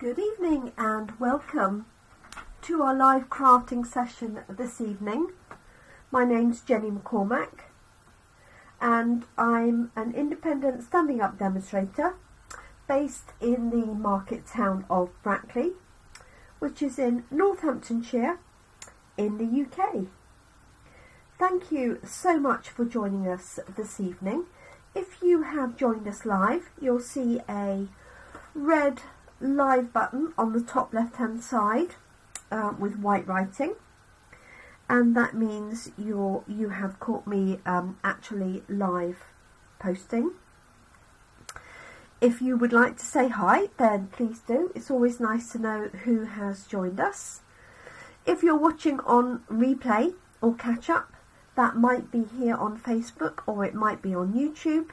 Good evening and welcome to our live crafting session this evening. My name's Jenny McCormack and I'm an independent standing up demonstrator based in the market town of Brackley, which is in Northamptonshire in the UK. Thank you so much for joining us this evening. If you have joined us live, you'll see a red live button on the top left hand side with white writing, and that means you have caught me actually live posting. If you would like to say hi, then please do. It's always nice to know who has joined us. If you're watching on replay or catch up, that might be here on Facebook or it might be on YouTube,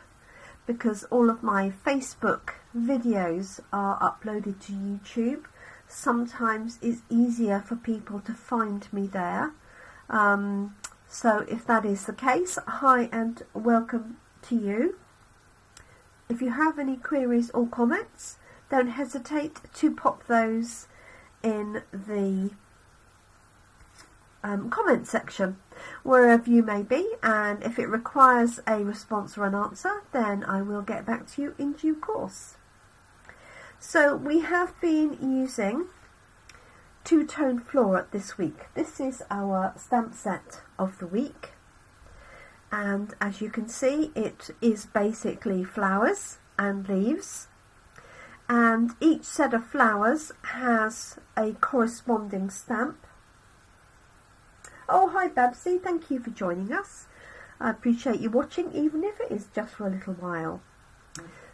because all of my Facebook videos are uploaded to YouTube. Sometimes it's easier for people to find me there. So if that is the case, hi and welcome to you. If you have any queries or comments, don't hesitate to pop those in the comment section wherever you may be, and if it requires a response or an answer, then I will get back to you in due course. So we have been using Two Tone Flora this week. This is our stamp set of the week, and as you can see, it is basically flowers and leaves, and each set of flowers has a corresponding stamp. Oh, hi Babsy, thank you for joining us. I appreciate you watching, even if it is just for a little while.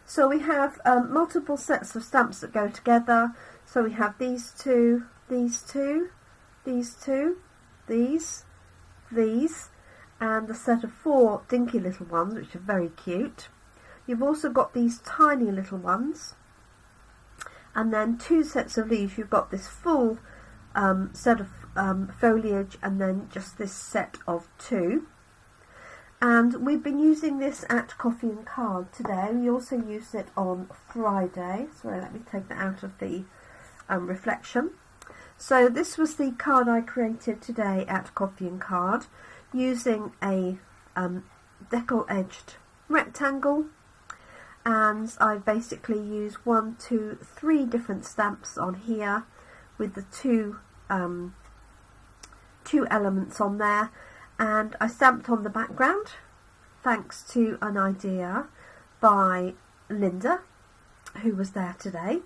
So we have multiple sets of stamps that go together. So we have these two, these two, these two, these, and a set of 4 dinky little ones, which are very cute. You've also got these tiny little ones, and then 2 sets of leaves. You've got this full set of foliage, and then just this set of 2. And we've been using this at Coffee and Card today. We also used it on Friday. Sorry, let me take that out of the reflection. So this was the card I created today at Coffee and Card, using a decal edged rectangle, and I basically used 1, 2, 3 different stamps on here with the two elements on there, and I stamped on the background thanks to an idea by Linda, who was there today.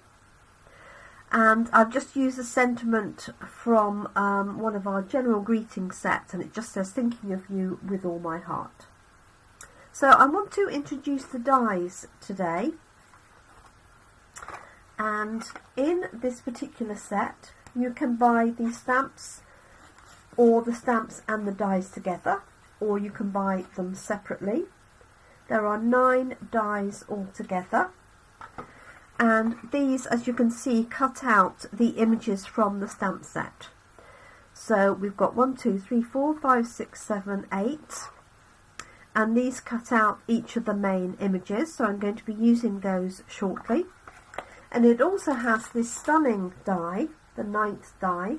And I've just used a sentiment from one of our general greeting sets, and it just says, "Thinking of you with all my heart." So I want to introduce the dies today, and in this particular set you can buy these stamps, or the stamps and the dies together, or you can buy them separately. There are 9 dies altogether, and these, as you can see, cut out the images from the stamp set. So we've got 1, 2, 3, 4, 5, 6, 7, 8, and these cut out each of the main images, so I'm going to be using those shortly. And it also has this stunning die, the 9th die,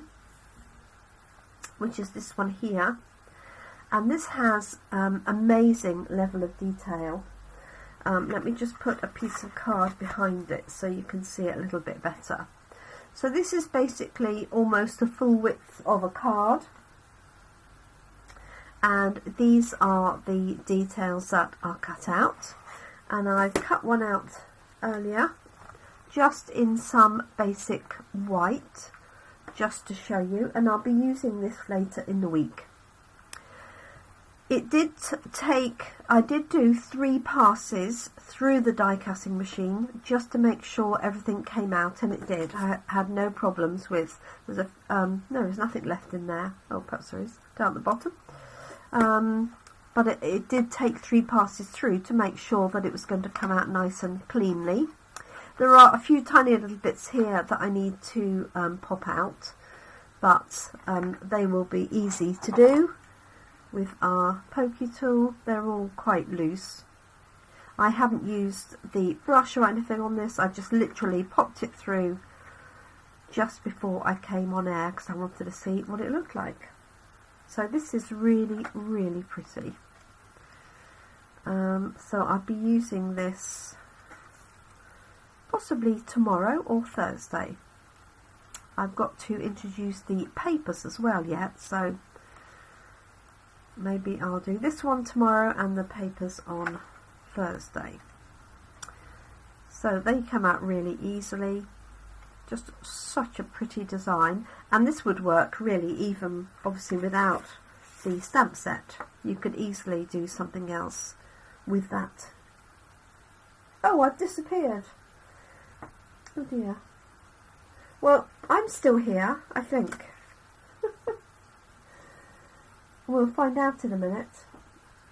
which is this one here, and this has amazing level of detail. Let me just put a piece of card behind it so you can see it a little bit better. So this is basically almost the full width of a card, and these are the details that are cut out, and I've cut one out earlier just in some basic white, just to show you, and I'll be using this later in the week. It did I did do 3 passes through the die casting machine just to make sure everything came out, and it did. I had no problems with, no, there's nothing left in there. Oh, perhaps there is, down at the bottom. But it did take 3 passes through to make sure that it was going to come out nice and cleanly. There are a few tiny little bits here that I need to pop out, but they will be easy to do with our pokey tool. They're all quite loose. I haven't used the brush or anything on this. I just literally popped it through just before I came on air because I wanted to see what it looked like. So this is really, really pretty. So I'll be using this possibly tomorrow or Thursday. I've got to introduce the papers as well yet, so maybe I'll do this one tomorrow and the papers on Thursday. So they come out really easily. Just such a pretty design, and this would work really even obviously without the stamp set. You could easily do something else with that. Oh, I've disappeared. Oh dear. Well, I'm still here, I think. We'll find out in a minute.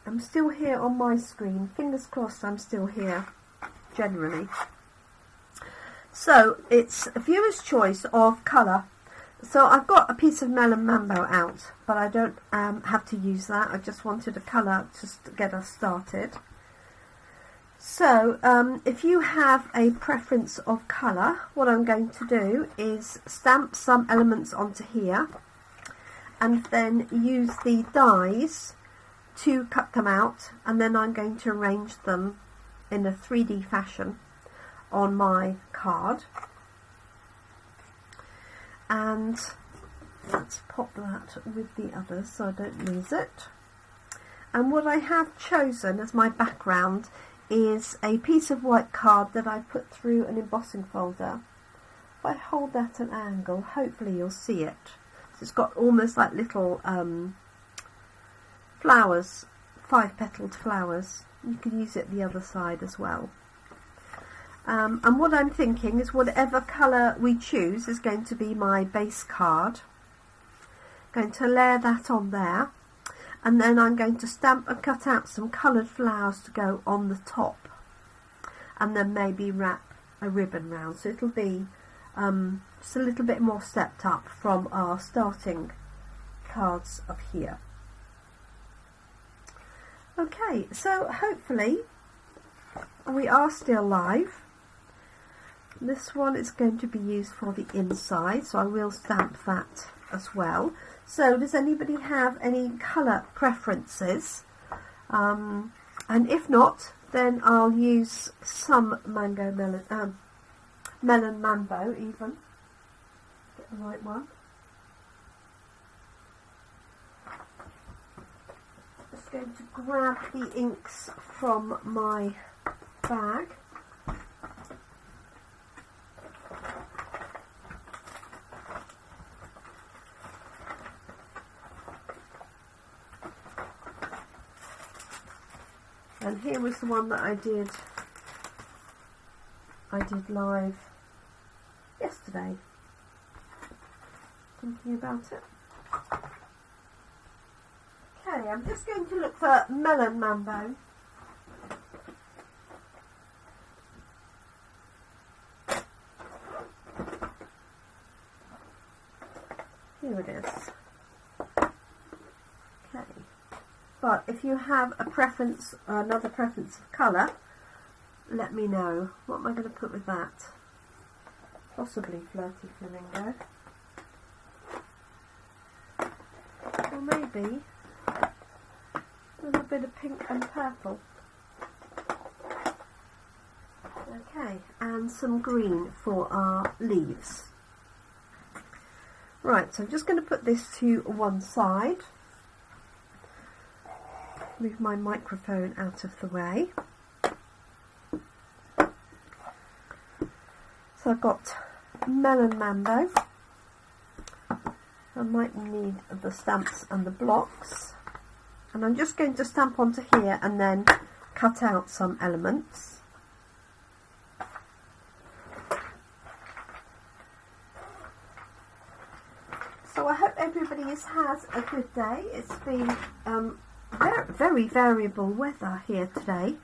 I'm still here on my screen. Fingers crossed I'm still here, generally. So it's a viewer's choice of colour. So I've got a piece of Melon Mambo out, but I don't have to use that. I just wanted a colour just to get us started. So if you have a preference of colour, what I'm going to do is stamp some elements onto here and then use the dies to cut them out, and then I'm going to arrange them in a 3D fashion on my card. And let's pop that with the others so I don't lose it. And what I have chosen as my background is a piece of white card that I put through an embossing folder. If I hold that at an angle, hopefully you'll see it. So it's got almost like little flowers, 5-petaled flowers. You can use it the other side as well. And what I'm thinking is whatever colour we choose is going to be my base card. Going to layer that on there, and then I'm going to stamp and cut out some coloured flowers to go on the top, and then maybe wrap a ribbon round. So it'll be just a little bit more stepped up from our starting cards of here. Okay, so hopefully we are still live. This one is going to be used for the inside, so I will stamp that as well. So does anybody have any colour preferences? And if not, then I'll use some Melon Mambo even. Get the right one. Just going to grab the inks from my bag. And here was the one that I did live yesterday. Thinking about it. Okay, I'm just going to look for Melon Mambo. Here it is. Okay. But if you have a preference, or another preference of colour, let me know. What am I going to put with that? Possibly Flirty Flamingo. Or maybe a little bit of pink and purple. Okay, and some green for our leaves. Right, so I'm just going to put this to one side. Move my microphone out of the way. So I've got Melon Mambo. I might need the stamps and the blocks. And I'm just going to stamp onto here and then cut out some elements. So I hope everybody has a good day. It's been very variable weather here today.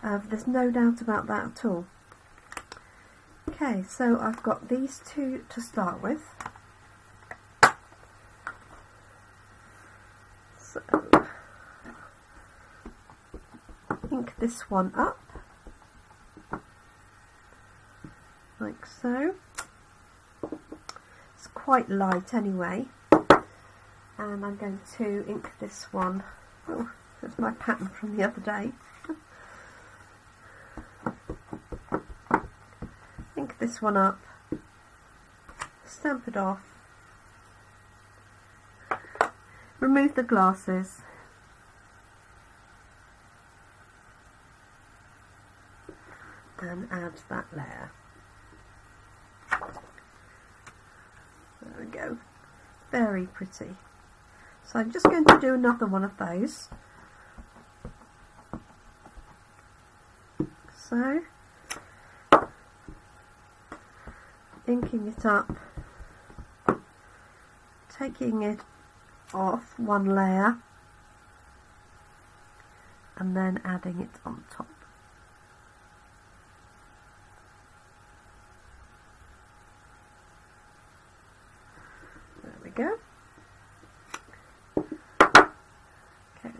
There's no doubt about that at all. Okay, so I've got these two to start with. So ink this one up like so. quite light anyway. And I'm going to ink this one. Oh, that's my pattern from the other day. Ink this one up, stamp it off, remove the glasses, and add that layer. There we go, very pretty. So I'm just going to do another one of those. So, inking it up, taking it off one layer, and then adding it on top. There we go. Okay,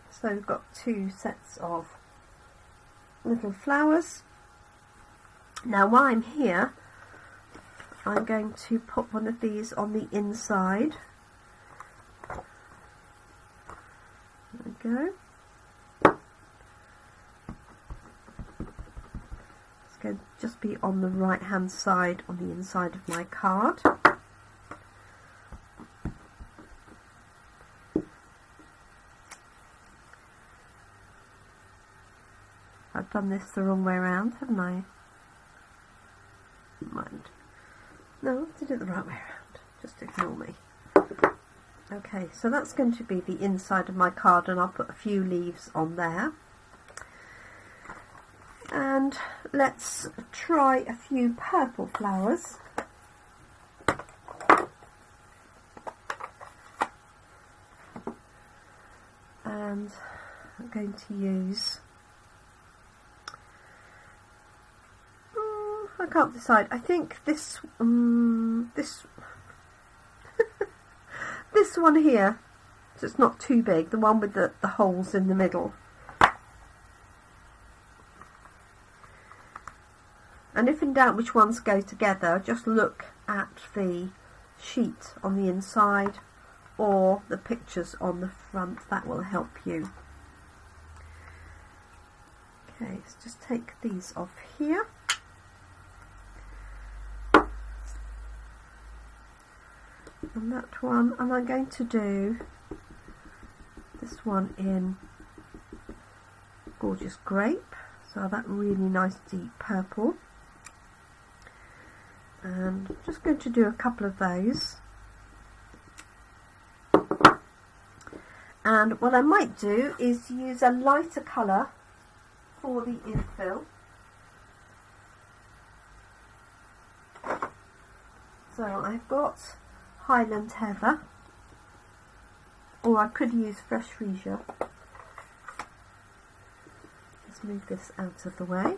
so we've got two sets of little flowers. Now while I'm here, I'm going to put one of these on the inside. There we go. It's going to just be on the right hand side on the inside of my card. I've done this the wrong way around, haven't I? Mind. No, I did it the right way around. Just ignore me. Okay, so that's going to be the inside of my card, and I'll put a few leaves on there. And let's try a few purple flowers. And I'm going to use... I can't decide. I think this this one here, so it's not too big, the one with the holes in the middle. And if in doubt which ones go together, just look at the sheet on the inside or the pictures on the front. That will help you. Okay, let's just take these off here. And that one, and I'm going to do this one in Gorgeous Grape, so that really nice deep purple. And I'm just going to do a couple of those. And what I might do is use a lighter colour for the infill. So I've got Highland Heather, or I could use Fresh Freesia. Let's move this out of the way.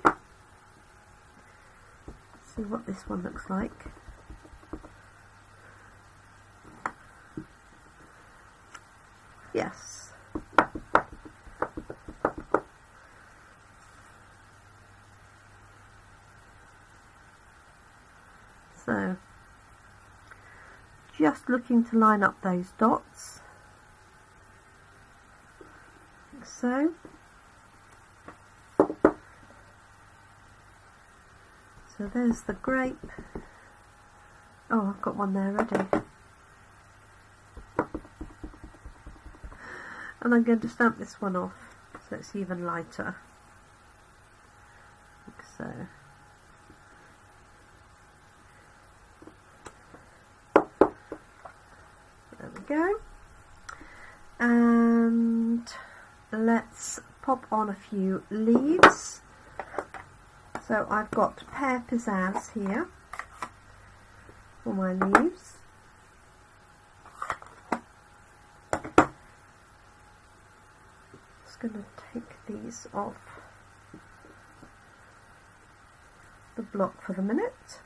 See what this one looks like. Yes. So, just looking to line up those dots, like so. So there's the grape. Oh, I've got one there ready. And I'm going to stamp this one off so it's even lighter, like so. There we go. And let's pop on a few leaves. So I've got Pear Pizzazz here for my leaves. Just going to take these off the block for the minute.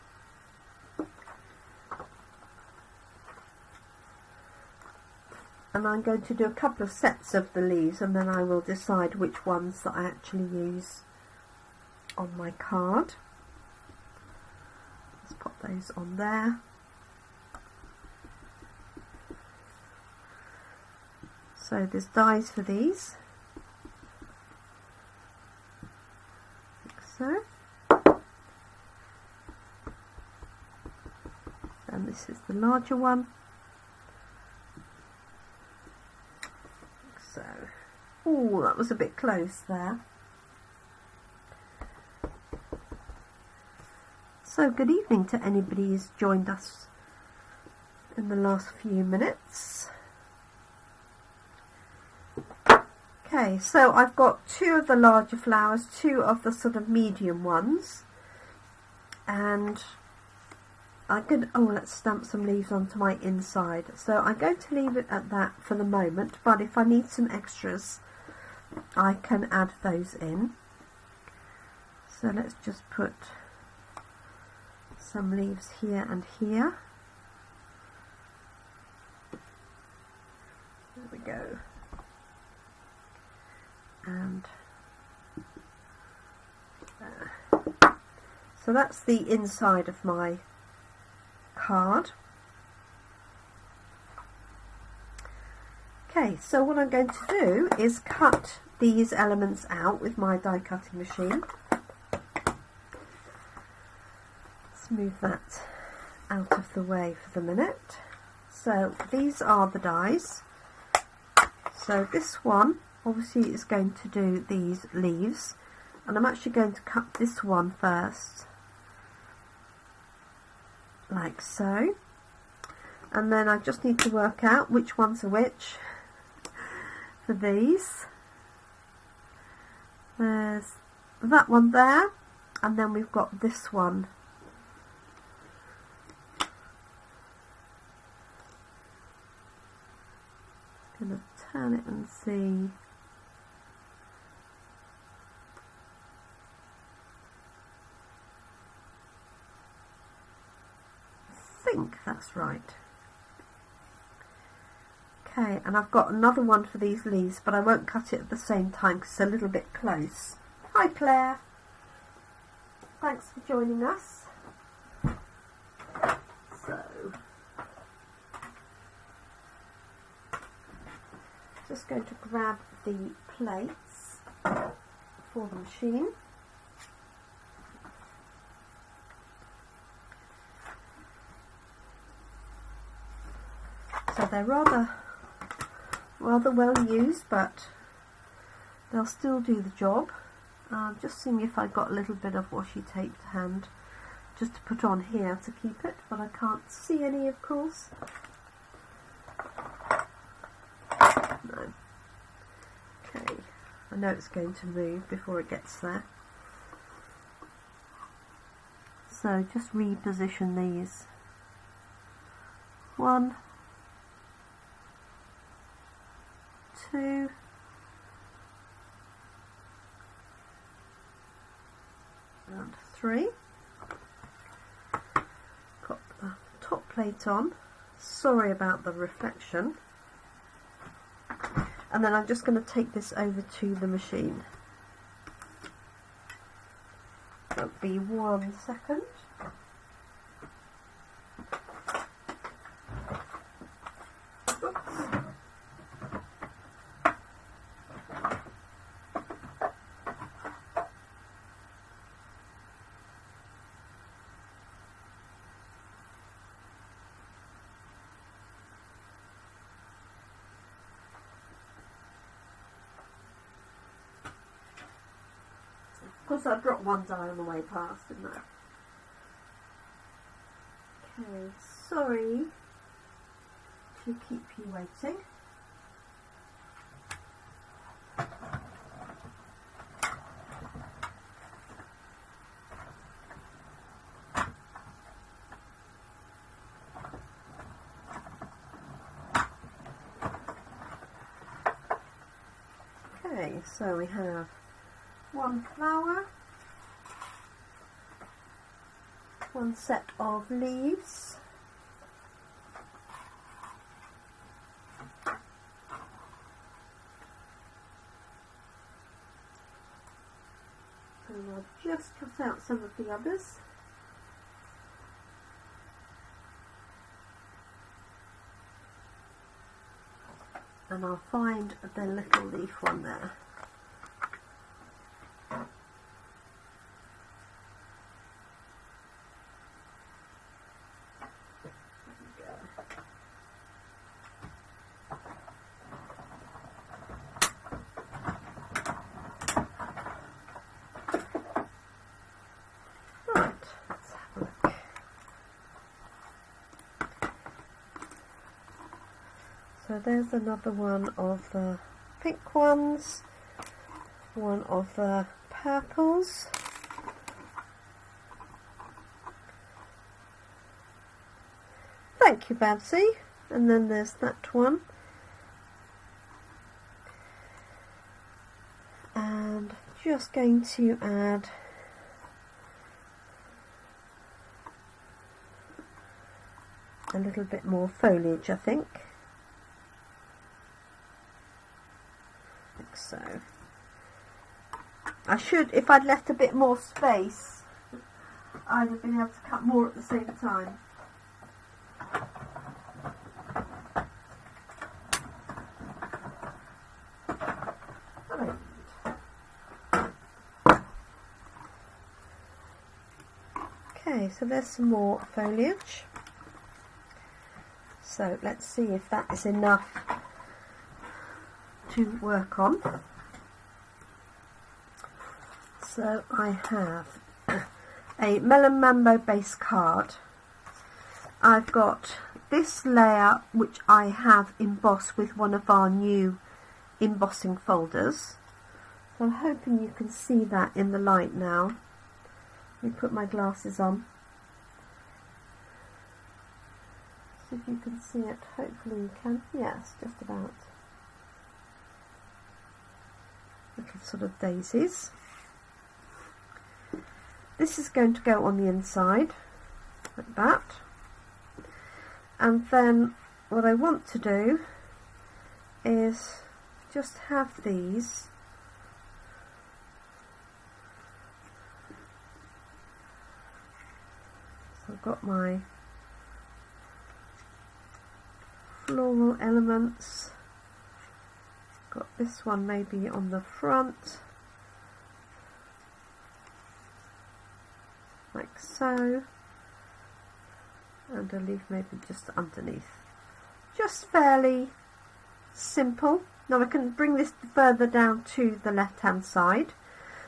And I'm going to do a couple of sets of the leaves, and then I will decide which ones that I actually use on my card. Let's pop those on there. So there's dies for these, like so, and this is the larger one, like so. Oh, that was a bit close there. So good evening to anybody who's joined us in the last few minutes. Okay, so I've got 2 of the larger flowers, 2 of the sort of medium ones, and I'm going to, oh, let's stamp some leaves onto my inside. So I'm going to leave it at that for the moment, but if I need some extras, I can add those in. So let's just put some leaves here and here. There we go. And there. So that's the inside of my card. Okay, so what I'm going to do is cut these elements out with my die cutting machine. Let's move that out of the way for the minute. So these are the dies. So this one obviously is going to do these leaves, and I'm actually going to cut this one first, like so, and then I just need to work out which ones are which for these. There's that one there, and then we've got this one. I'm going to turn it and see. I think that's right. Okay, and I've got another one for these leaves, but I won't cut it at the same time because it's a little bit close. Hi Claire, thanks for joining us. So, just going to grab the plates for the machine. So they're rather well used, but they'll still do the job. Just seeing if I got a little bit of washi tape to hand just to put on here to keep it, but I can't see any, of course. No. Okay, I know it's going to move before it gets there. So just reposition these. 1, 2, and 3. Put the top plate on. Sorry about the reflection. And then I'm just going to take this over to the machine. That'll be 1 second. Of course I dropped one die on the way past, didn't I? Okay, sorry to keep you waiting. Okay, so we have 1 flower, 1 set of leaves, and I'll just cut out some of the others. and I'll find the little leaf one there. So there's another one of the pink ones, one of the purples, thank you Babsy, and then there's that one, and just going to add a little bit more foliage, I think. So I should, if I'd left a bit more space, I'd have been able to cut more at the same time. Okay, so there's some more foliage. So let's see if that is enough to work on. So I have a Melon Mambo base card. I've got this layer which I have embossed with one of our new embossing folders. So I'm hoping you can see that in the light now. Let me put my glasses on. See if you can see it. Hopefully you can. Yes, just about. Little sort of daisies. This is going to go on the inside like that, and then what I want to do is just have these so I've got my floral elements. Got this one maybe on the front, like so, and a leaf maybe just underneath. Just fairly simple. Now I can bring this further down to the left hand side,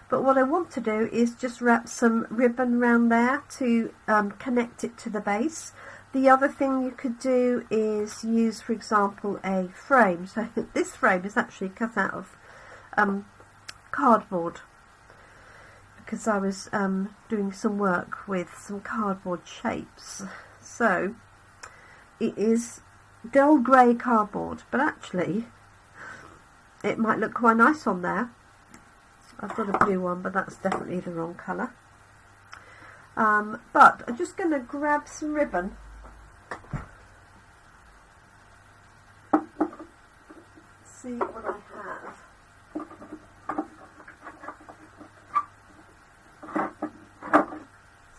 but what I want to do is just wrap some ribbon around there to connect it to the base. The other thing you could do is use, for example, a frame. So this frame is actually cut out of cardboard, because I was doing some work with some cardboard shapes. So it is dull grey cardboard, but actually it might look quite nice on there. I've got a blue one, but that's definitely the wrong colour. But I'm just going to grab some ribbon. See what I have.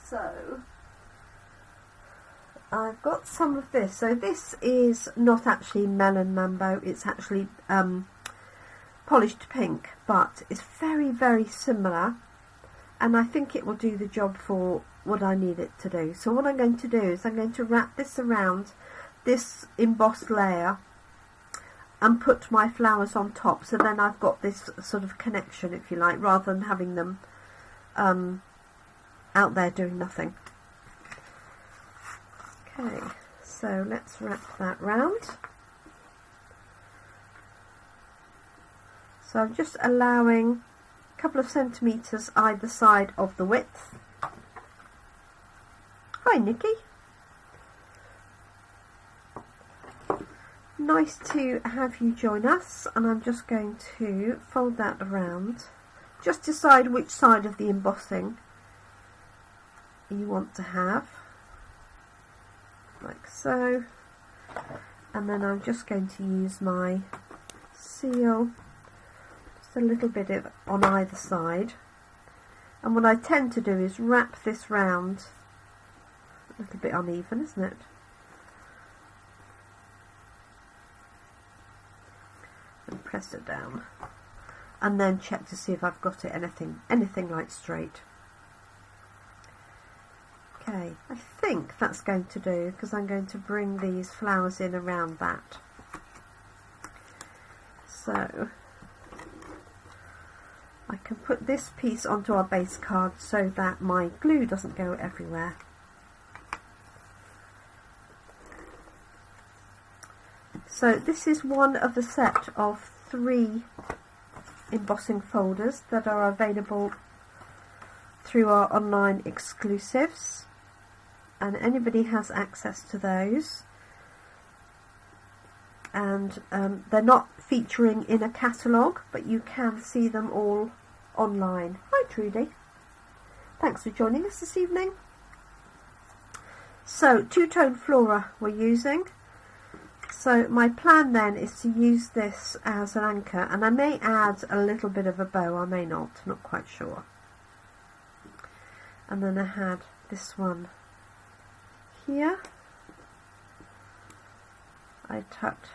So I've got some of this. So this is not actually Melon Mambo, it's actually polished pink, but it's very, very similar, and I think it will do the job for what I need it to do. So what I'm going to do is I'm going to wrap this around this embossed layer and put my flowers on top, so then I've got this sort of connection, if you like, rather than having them out there doing nothing. Okay, so let's wrap that round. So I'm just allowing a couple of centimetres either side of the width. Hi Nikki. Nice to have you join us, and I'm just going to fold that around. Just decide which side of the embossing you want to have, like so, and then I'm just going to use my seal, just a little bit of on either side, and what I tend to do is wrap this round. A little bit uneven, isn't it? press it down and then check to see if I've got it anything like straight. Okay, I think that's going to do, because I'm going to bring these flowers in around that. So I can put this piece onto our base card so that my glue doesn't go everywhere. So this is one of the set of 3 embossing folders that are available through our online exclusives, and anybody has access to those, and they're not featuring in a catalogue, but you can see them all online. Hi Trudy, thanks for joining us this evening. So Two Tone Flora we're using. So my plan then is to use this as an anchor, and I may add a little bit of a bow, I may not quite sure. And then I had this one here. I tucked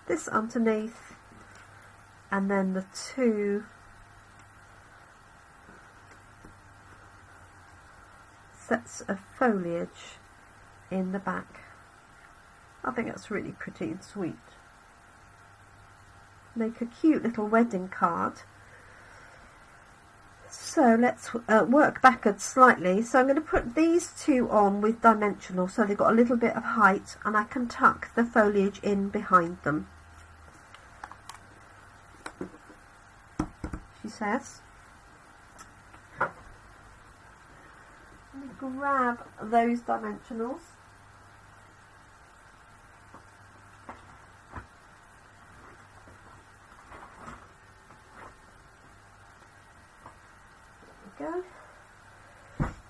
this underneath, and then the 2 sets of foliage in the back. I think that's really pretty and sweet. Make a cute little wedding card. So let's work backwards slightly. So I'm going to put these 2 on with dimensional, so they've got a little bit of height, and I can tuck the foliage in behind them, she says. Let me grab those dimensionals.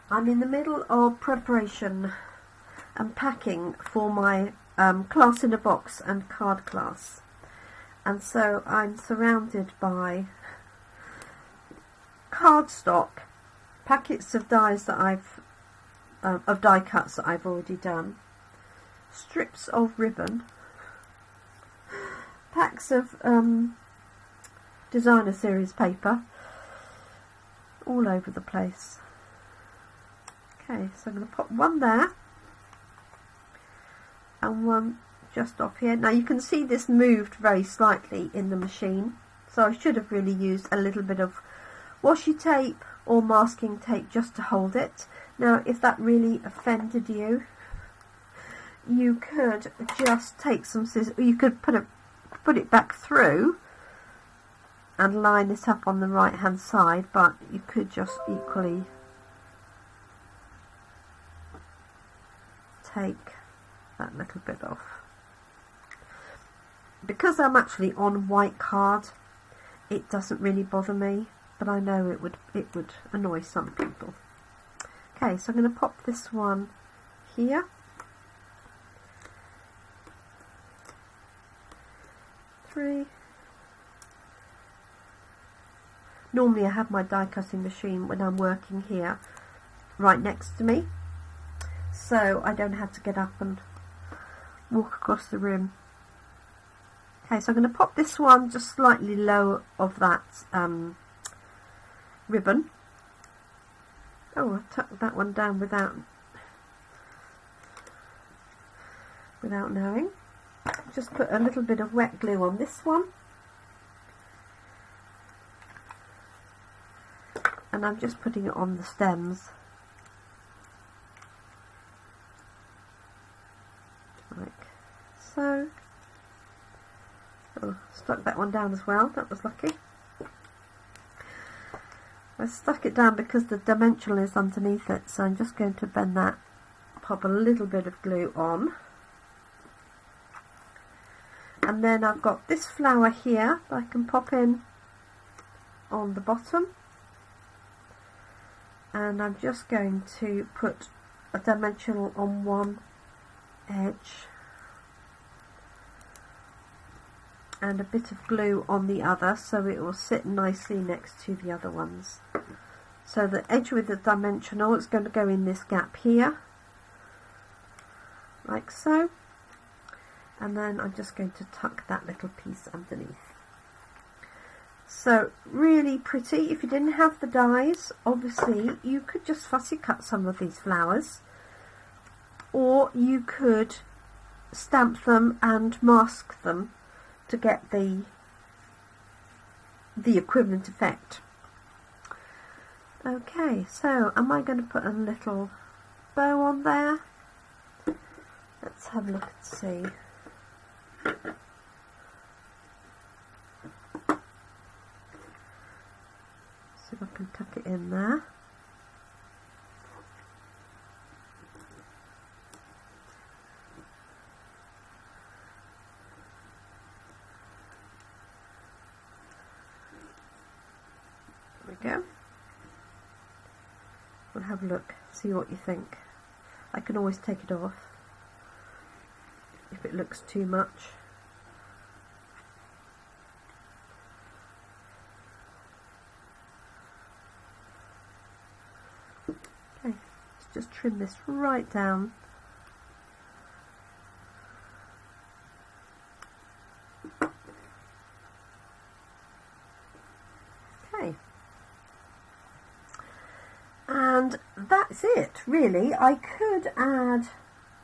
I'm in the middle of preparation and packing for my class in a box and card class, and so I'm surrounded by cardstock, packets of dies that I've of die cuts that I've already done, strips of ribbon, packs of designer series paper, all over the place. Okay, so I'm going to pop one there and one just off here. Now you can see this moved very slightly in the machine, so I should have really used a little bit of washi tape or masking tape just to hold it. Now if that really offended you, you could just take some scissors, you could put it back through and line it up on the right hand side, but you could just equally take that little bit off. Because I'm actually on white card, it doesn't really bother me, but I know it would annoy some people. Okay, so I'm going to pop this one here. Three. Normally I have my die cutting machine when I'm working here right next to me, so I don't have to get up and walk across the room. Okay, so I'm going to pop this one just slightly low of that ribbon. Oh, I tucked that one down without knowing. Just put a little bit of wet glue on this one, and I'm just putting it on the stems. Like so. Oh, stuck that one down as well, that was lucky. I stuck it down because the dimensional is underneath it, so I'm just going to bend that, pop a little bit of glue on. And then I've got this flower here that I can pop in on the bottom. And I'm just going to put a dimensional on one edge and a bit of glue on the other, so it will sit nicely next to the other ones. So the edge with the dimensional is going to go in this gap here, like so, and then I'm just going to tuck that little piece underneath. So really pretty. If you didn't have the dies, obviously you could just fussy cut some of these flowers, or you could stamp them and mask them to get the equivalent effect. Okay, so am I going to put a little bow on there? Let's have a look and see. See if I can tuck it in there. There we go. We'll have a look, see what you think. I can always take it off if it looks too much. Okay, let's just trim this right down. Okay. And that's it, really. I could add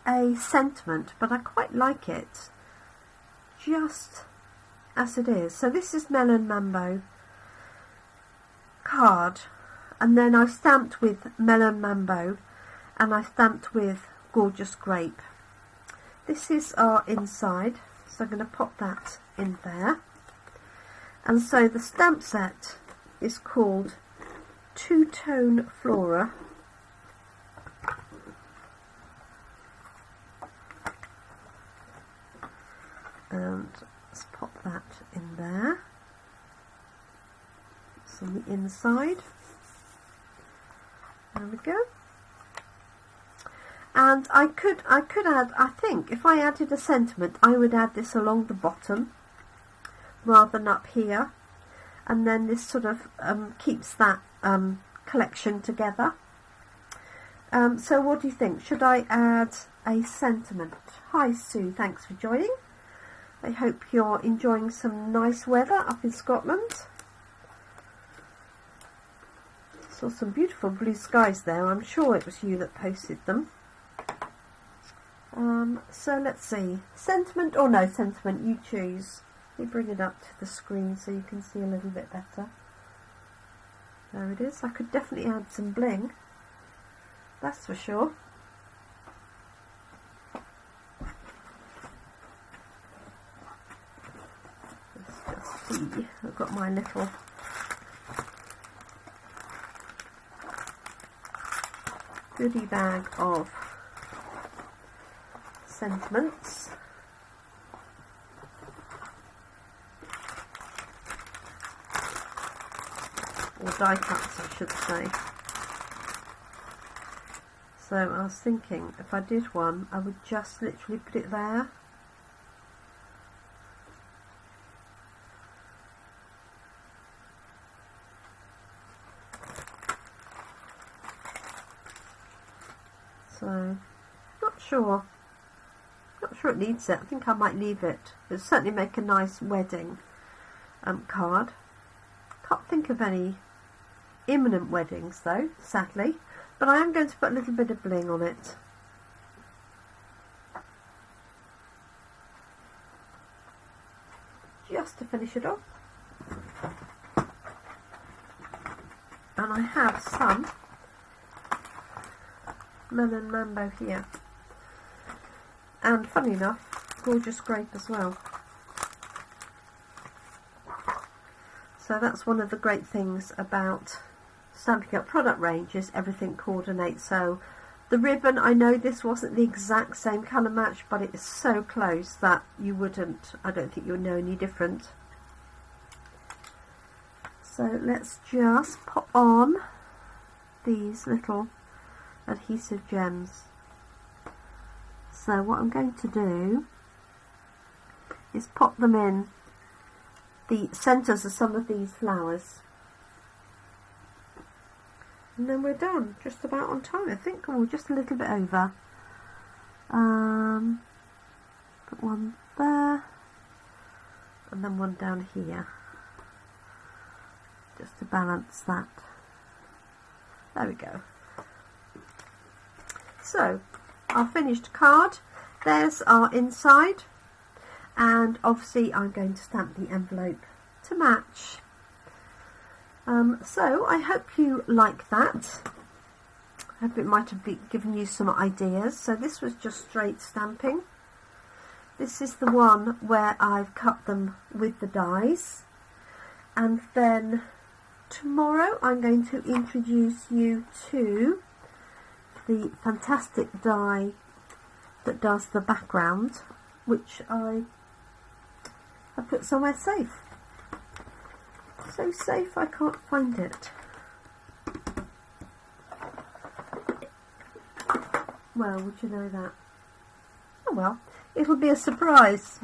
a sentiment, but I quite like it just as it is. So this is Melon Mambo card, and then I stamped with Melon Mambo, and I stamped with Gorgeous Grape. This is our inside, so I'm going to pop that in there. And so the stamp set is called Two Tone Flora. And let's pop that in there. It's on the inside. There we go. And I could add, I think if I added a sentiment, I would add this along the bottom rather than up here, and then this sort of keeps that collection together. So what do you think? Should I add a sentiment? Hi Sue, thanks for joining. I hope you're enjoying some nice weather up in Scotland. Saw some beautiful blue skies there. I'm sure it was you that posted them. So let's see. Sentiment or no sentiment, you choose. Let me bring it up to the screen so you can see a little bit better. There it is. I could definitely add some bling, that's for sure. I've got my little goodie bag of sentiments. Or die cuts, I should say. So I was thinking if I did one, I would just literally put it there. So, not sure it needs it. I think I might leave it. It'll certainly make a nice wedding card. Can't think of any imminent weddings though, sadly, but I am going to put a little bit of bling on it. Just to finish it off. And I have some Melon Mambo here, and funny enough, Gorgeous Grape as well. So that's one of the great things about Stampin' Up product range, is everything coordinates. So the ribbon, I know this wasn't the exact same colour match, but it is so close that you wouldn't, I don't think you would know any different. So let's just pop on these little adhesive gems. So what I'm going to do is pop them in the centres of some of these flowers, and then we're done, just about on time I think, or just a little bit over. Put one there and then one down here. just to balance that. There we go. So our finished card, there's our inside, and obviously I'm going to stamp the envelope to match. So I hope you like that. I hope it might have given you some ideas. So this was just straight stamping. This is the one where I've cut them with the dies, and then tomorrow I'm going to introduce you to the fantastic die that does the background, which I have put somewhere safe. So safe I can't find it. Well, would you know that? Oh well, it'll be a surprise.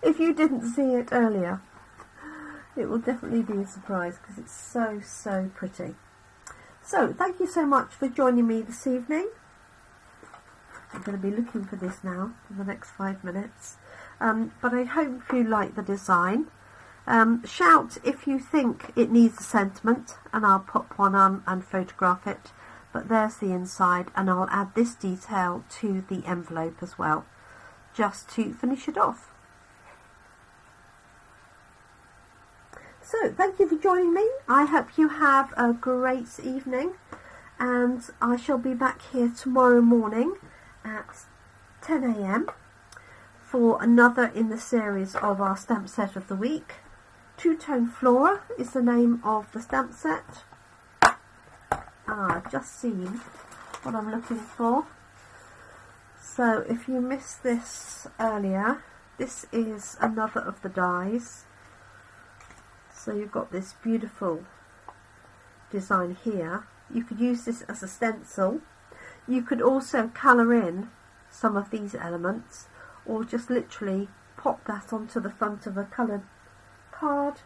If you didn't see it earlier, it will definitely be a surprise because it's so pretty. So thank you so much for joining me this evening. I'm going to be looking for this now for the next 5 minutes, but I hope you like the design. Shout if you think it needs a sentiment, and I'll pop one on and photograph it. But there's the inside, and I'll add this detail to the envelope as well, just to finish it off. So thank you for joining me. I hope you have a great evening, and I shall be back here tomorrow morning at 10 AM for another in the series of our stamp set of the week. Two Tone Flora is the name of the stamp set. I've just seen what I'm looking for. So if you missed this earlier, this is another of the dies. So you've got this beautiful design here. You could use this as a stencil. You could also colour in some of these elements, or just literally pop that onto the front of a coloured card,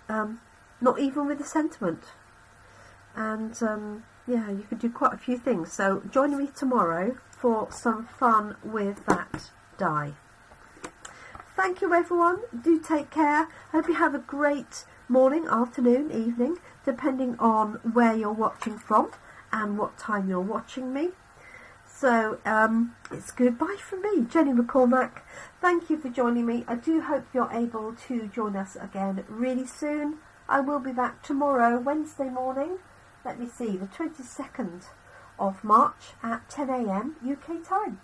not even with a sentiment. And yeah, you could do quite a few things. So join me tomorrow for some fun with that die. Thank you everyone, do take care. Hope you have a great morning, afternoon, evening, depending on where you're watching from and what time you're watching me. So it's goodbye from me, Jenny McCormack. Thank you for joining me. I do hope you're able to join us again really soon. I will be back tomorrow, Wednesday morning. Let me see, the 22nd of March at 10 AM UK time.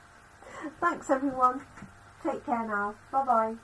Thanks everyone. Take care now. Bye bye.